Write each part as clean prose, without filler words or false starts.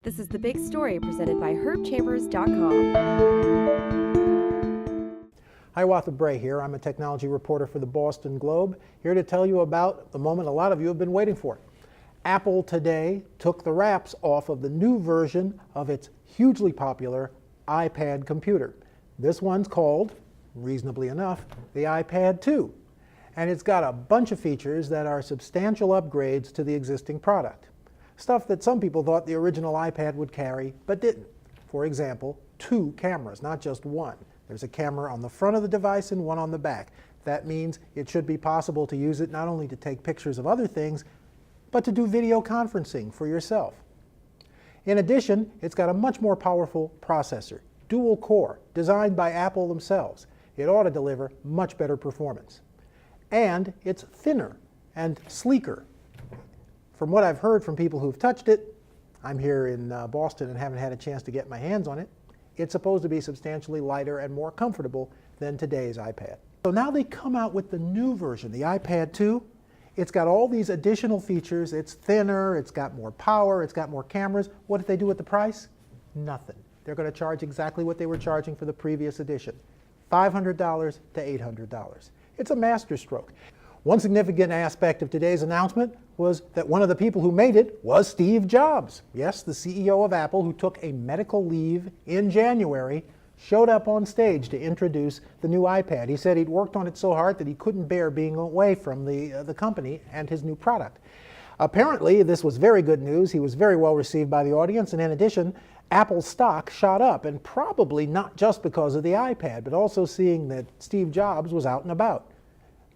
This is The Big Story presented by herbchambers.com. Hiawatha Bray here. I'm a technology reporter for the Boston Globe, here to tell you about the moment a lot of you have been waiting for. Apple today took the wraps off of the new version of its hugely popular iPad computer. This one's called, reasonably enough, the iPad 2. And it's got a bunch of features that are substantial upgrades to the existing product. Stuff that some people thought the original iPad would carry, but didn't. For example, 2 cameras, not just one. There's a camera on the front of the device and one on the back. That means it should be possible to use it not only to take pictures of other things, but to do video conferencing for yourself. In addition, it's got a much more powerful processor, dual core, designed by Apple themselves. It ought to deliver much better performance. And it's thinner and sleeker. From what I've heard from people who've touched it, I'm here in Boston and haven't had a chance to get my hands on it, it's supposed to be substantially lighter and more comfortable than today's iPad. So now they come out with the new version, the iPad 2. It's got all these additional features. It's thinner, it's got more power, it's got more cameras. What did they do with the price? Nothing. They're going to charge exactly what they were charging for the previous edition, $500 to $800. It's a masterstroke. One significant aspect of today's announcement was that one of the people who made it was Steve Jobs. Yes, the CEO of Apple, who took a medical leave in January, showed up on stage to introduce the new iPad. He said he'd worked on it so hard that he couldn't bear being away from the company and his new product. Apparently, this was very good news. He was very well received by the audience, and in addition, Apple's stock shot up, and probably not just because of the iPad, but also seeing that Steve Jobs was out and about.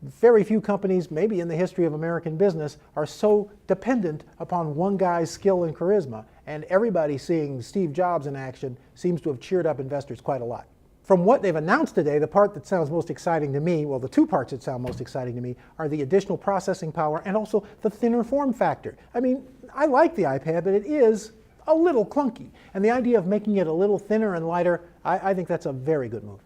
Very few companies, maybe in the history of American business, are so dependent upon one guy's skill and charisma, and everybody seeing Steve Jobs in action seems to have cheered up investors quite a lot. From what they've announced today, the part that sounds most exciting to me, well, the 2 parts that sound most exciting to me, are the additional processing power and also the thinner form factor. I mean, I like the iPad, but it is a little clunky, and the idea of making it a little thinner and lighter, I think that's a very good move.